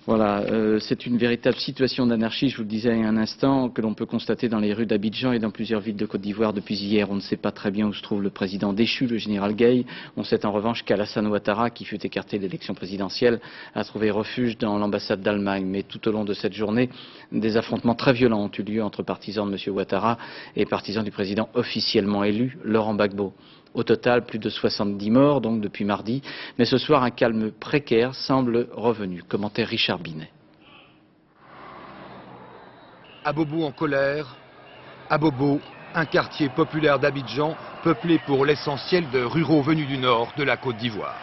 Voilà, c'est une véritable situation d'anarchie, je vous le disais il y a un instant, que l'on peut constater dans les rues d'Abidjan et dans plusieurs villes de Côte d'Ivoire depuis hier. On ne sait pas très bien où se trouve le président déchu, le général Gueye. On sait en revanche qu'Alassane Ouattara, qui fut écarté de l'élection présidentielle, a trouvé refuge dans l'ambassade d'Allemagne. Mais tout au long de cette journée, des affrontements très violents ont eu lieu entre partisans de M. Ouattara et partisans du président officiellement élu, Laurent Gbagbo. Au total, plus de 70 morts, donc depuis mardi. Mais ce soir, un calme précaire semble revenu. Commentaire Richard Binet. Abobo en colère. Abobo, un quartier populaire d'Abidjan, peuplé pour l'essentiel de ruraux venus du nord de la Côte d'Ivoire.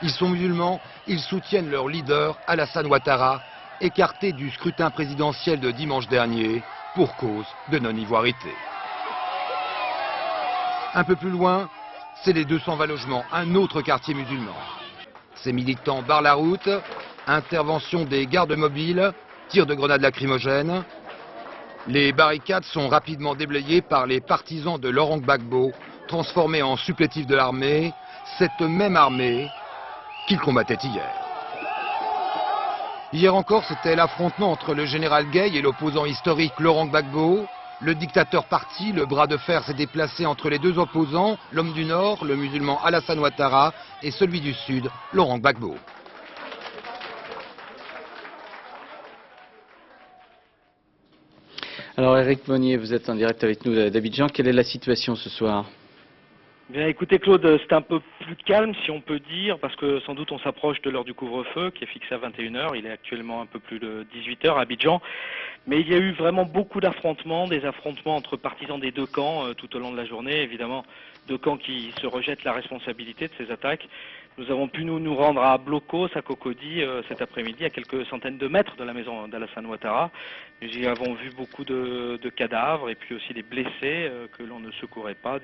Ils sont musulmans, ils soutiennent leur leader, Alassane Ouattara, écarté du scrutin présidentiel de dimanche dernier pour cause de non-ivoirité. Un peu plus loin, c'est les 220 logements, un autre quartier musulman. Ces militants barrent la route, intervention des gardes mobiles, tirs de grenades lacrymogènes. Les barricades sont rapidement déblayées par les partisans de Laurent Gbagbo, transformés en supplétifs de l'armée, cette même armée qu'ils combattaient hier. Hier encore, c'était l'affrontement entre le général Gueye et l'opposant historique Laurent Gbagbo. Le dictateur parti, le bras de fer s'est déplacé entre les deux opposants, l'homme du Nord, le musulman Alassane Ouattara, et celui du Sud, Laurent Gbagbo. Alors Éric Monnier, vous êtes en direct avec nous d'Abidjan. Quelle est la situation ce soir ? Bien, écoutez Claude, c'est un peu plus calme si on peut dire, parce que sans doute on s'approche de l'heure du couvre-feu qui est fixé à 21h, il est actuellement un peu plus de 18h à Abidjan, mais il y a eu vraiment beaucoup d'affrontements, des affrontements entre partisans des deux camps tout au long de la journée, évidemment deux camps qui se rejettent la responsabilité de ces attaques. Nous avons pu nous rendre à Blocos, à Cocody cet après-midi, à quelques centaines de mètres de la maison d'Alassane Ouattara. Nous y avons vu beaucoup de cadavres et puis aussi des blessés que l'on ne secourait pas,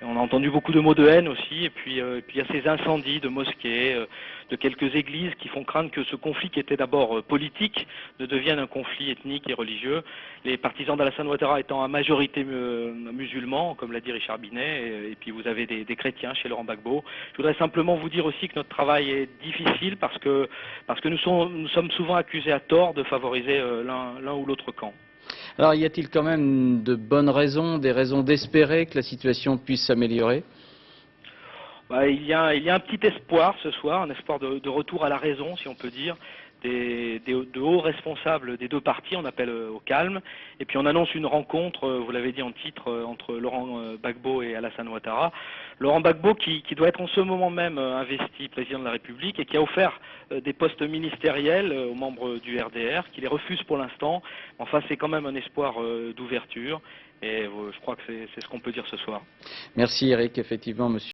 on a entendu beaucoup de mots de haine aussi, et puis il y a ces incendies de mosquées, de quelques églises qui font craindre que ce conflit qui était d'abord politique ne devienne un conflit ethnique et religieux. Les partisans d'Alassane Ouattara étant à majorité musulmans, comme l'a dit Richard Binet, et puis vous avez des chrétiens chez Laurent Gbagbo. Je voudrais simplement vous dire aussi que notre travail est difficile parce que nous sommes souvent accusés à tort de favoriser l'un ou l'autre camp. Alors, y a-t-il quand même de bonnes raisons, des raisons d'espérer que la situation puisse s'améliorer ? Il y a un petit espoir ce soir, un espoir de retour à la raison, si on peut dire, de hauts responsables des deux partis, on appelle au calme, et puis on annonce une rencontre, vous l'avez dit en titre, entre Laurent Gbagbo et Alassane Ouattara. Laurent Gbagbo qui doit être en ce moment même investi président de la République et qui a offert des postes ministériels aux membres du RDR, qui les refusent pour l'instant. Enfin, c'est quand même un espoir d'ouverture, et je crois que c'est ce qu'on peut dire ce soir. Merci Eric, effectivement, monsieur.